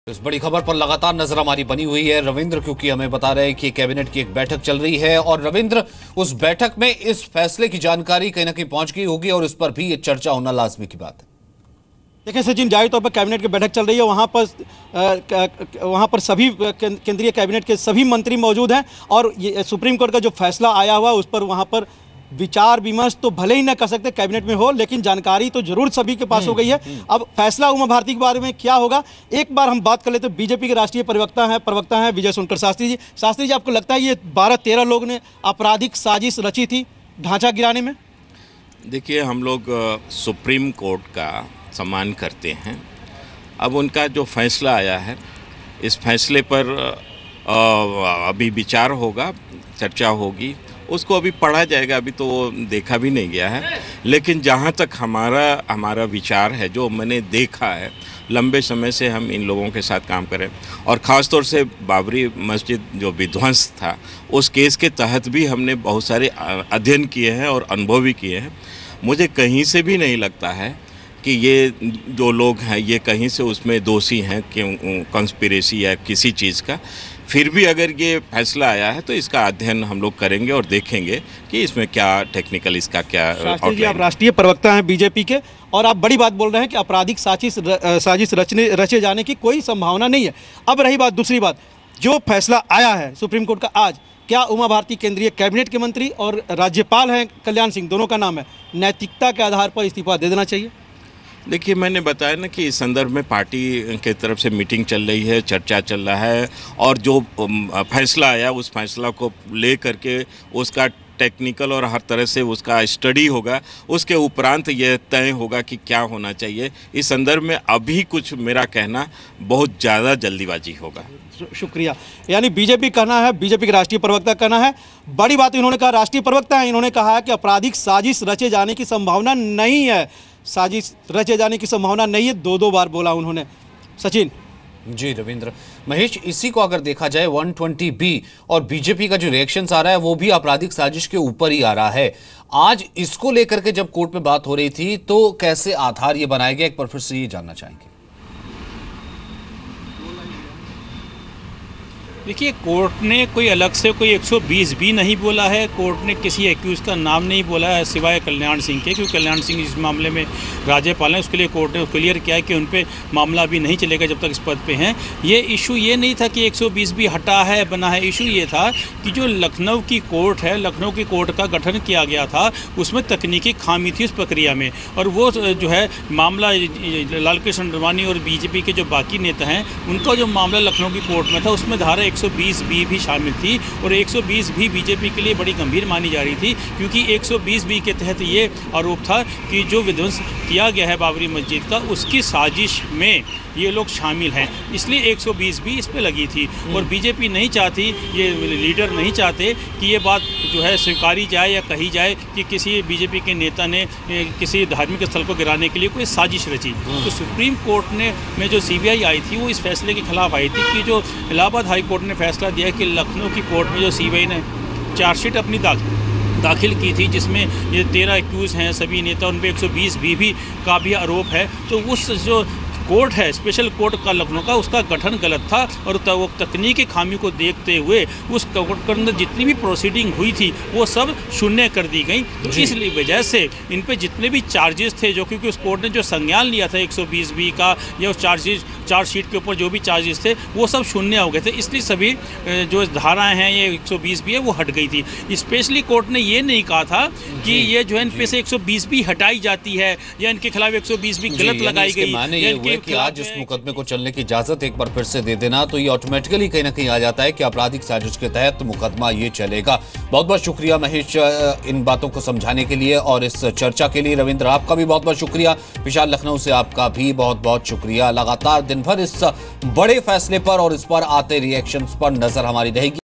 इस बड़ी खबर पर लगातार नजर हमारी बनी हुई है रविंद्र, क्योंकि हमें बता रहे हैं कि कैबिनेट की एक बैठक चल रही है और रविंद्र उस बैठक में इस फैसले की जानकारी कहीं ना कहीं पहुंच गई होगी और इस पर भी ये चर्चा होना लाजमी की बात है। देखिए सचिन, जाहिर तौर पर कैबिनेट की बैठक चल रही है। वहाँ पर सभी केंद्रीय कैबिनेट के सभी मंत्री मौजूद हैं और ये सुप्रीम कोर्ट का जो फैसला आया हुआ उस पर वहाँ पर विचार विमर्श तो भले ही न कर सकते कैबिनेट में हो, लेकिन जानकारी तो जरूर सभी के पास हो गई है। अब फैसला उमा भारती के बारे में क्या होगा, एक बार हम बात कर लेते हैं। बीजेपी के राष्ट्रीय प्रवक्ता हैं विजय सोनकर शास्त्री जी। शास्त्री जी, आपको लगता है ये 12-13 लोग ने आपराधिक साजिश रची थी ढांचा गिराने में? देखिए, हम लोग सुप्रीम कोर्ट का सम्मान करते हैं। अब उनका जो फैसला आया है, इस फैसले पर अभी विचार होगा, चर्चा होगी, उसको अभी पढ़ा जाएगा। अभी तो वो देखा भी नहीं गया है, लेकिन जहाँ तक हमारा विचार है, जो मैंने देखा है, लंबे समय से हम इन लोगों के साथ काम करें और ख़ास तौर से बाबरी मस्जिद जो विध्वंस था उस केस के तहत भी हमने बहुत सारे अध्ययन किए हैं और अनुभव भी किए हैं। मुझे कहीं से भी नहीं लगता है कि ये जो लोग हैं ये कहीं से उसमें दोषी हैं कि कंस्पिरेसी या किसी चीज़ का। फिर भी अगर ये फैसला आया है तो इसका अध्ययन हम लोग करेंगे और देखेंगे कि इसमें क्या टेक्निकल, इसका क्या। शास्त्री जी, आप राष्ट्रीय प्रवक्ता हैं बीजेपी के और आप बड़ी बात बोल रहे हैं कि आपराधिक साजिश रचे जाने की कोई संभावना नहीं है। अब रही बात, दूसरी बात, जो फैसला आया है सुप्रीम कोर्ट का आज, क्या उमा भारती केंद्रीय कैबिनेट के मंत्री और राज्यपाल हैं कल्याण सिंह, दोनों का नाम है, नैतिकता के आधार पर इस्तीफा दे देना चाहिए? देखिए, मैंने बताया ना कि इस संदर्भ में पार्टी के तरफ से मीटिंग चल रही है, चर्चा चल रहा है और जो फैसला आया उस फैसला को ले करके उसका टेक्निकल और हर तरह से उसका स्टडी होगा। उसके उपरांत यह तय होगा कि क्या होना चाहिए। इस संदर्भ में अभी कुछ मेरा कहना बहुत ज़्यादा जल्दीबाजी होगा। शुक्रिया। यानी बीजेपी कहना है, बीजेपी के राष्ट्रीय प्रवक्ता कहना है, बड़ी बात इन्होंने कहा, राष्ट्रीय प्रवक्ता है, इन्होंने कहा है कि आपराधिक साजिश रचे जाने की संभावना नहीं है, साजिश रचे जाने की संभावना नहीं है, दो बार बोला उन्होंने। सचिन जी रविंद्र, महेश, इसी को अगर देखा जाए 120B और बीजेपी का जो रिएक्शन आ रहा है वो भी आपराधिक साजिश के ऊपर ही आ रहा है। आज इसको लेकर के जब कोर्ट में बात हो रही थी तो कैसे आधार ये बनाया गया, एक बार फिर से ये जानना चाहेंगे। देखिए, कोर्ट ने कोई अलग से कोई 120B नहीं बोला है। कोर्ट ने किसी एक्यूज का नाम नहीं बोला है सिवाय कल्याण सिंह के, क्योंकि कल्याण सिंह इस मामले में राज्यपाल हैं। उसके लिए कोर्ट ने क्लियर किया है कि उन पे मामला अभी नहीं चलेगा जब तक इस पद पे हैं। ये इशू ये नहीं था कि 120B हटा है, बना है। इशू ये था कि जो लखनऊ की कोर्ट है, लखनऊ की कोर्ट का गठन किया गया था, उसमें तकनीकी खामी थी उस प्रक्रिया में, और वो जो है मामला लालकृष्ण आडवाणी और बीजेपी के जो बाकी नेता हैं उनका जो मामला लखनऊ की कोर्ट में था उसमें धारा 120B भी शामिल थी और 120B बीजेपी के लिए बड़ी गंभीर मानी जा रही थी, क्योंकि 120B के तहत ये आरोप था कि जो विध्वंस किया गया है बाबरी मस्जिद का, उसकी साजिश में ये लोग शामिल हैं। इसलिए 120B इस पे लगी थी और बीजेपी नहीं चाहती, ये लीडर नहीं चाहते कि ये बात जो है स्वीकारी जाए या कही जाए कि किसी बीजेपी के नेता ने किसी धार्मिक स्थल को गिराने के लिए कोई साजिश रची। तो सुप्रीम कोर्ट में जो CBI आई थी वो इस फैसले के खिलाफ आई थी कि जो इलाहाबाद हाई कोर्ट ने फैसला दिया कि लखनऊ की कोर्ट में जो CBI ने चार्जशीट अपनी दाखिल की थी, जिसमें ये 13 एक्यूज़ हैं सभी नेता, उन पर 120B भी का भी आरोप है। तो उस जो कोर्ट है, स्पेशल कोर्ट का लखनऊ का, उसका गठन गलत था और वो तकनीकी खामी को देखते हुए उस कोर्ट के अंदर जितनी भी प्रोसीडिंग हुई थी वो सब शून्य कर दी गई। तो इसलिए वजह से इन पे जितने भी चार्जेस थे, जो क्योंकि उस कोर्ट ने जो संज्ञान लिया था 120B का या उस चार्जशीट के ऊपर जो भी चार्जेस थे वो सब शून्य हो गए थे। इसलिए सभी जो धाराएँ हैं ये 120B है वो हट गई थी। स्पेशली कोर्ट ने ये नहीं कहा था कि ये जो है इन पे से 120B हटाई जाती है या इनके खिलाफ 120B गलत लगाई गई कि आज इस मुकदमे को चलने की इजाजत एक बार फिर से दे देना, तो ये ऑटोमेटिकली कहीं ना कहीं आ जाता है कि आपराधिक साजिश के तहत मुकदमा ये चलेगा। बहुत बहुत शुक्रिया महेश इन बातों को समझाने के लिए और इस चर्चा के लिए। रविंद्र, आपका भी बहुत बहुत शुक्रिया। विशाल, लखनऊ से आपका भी बहुत बहुत शुक्रिया। लगातार दिन भर इस बड़े फैसले पर और इस पर आते रिएक्शंस पर नजर हमारी रहेगी।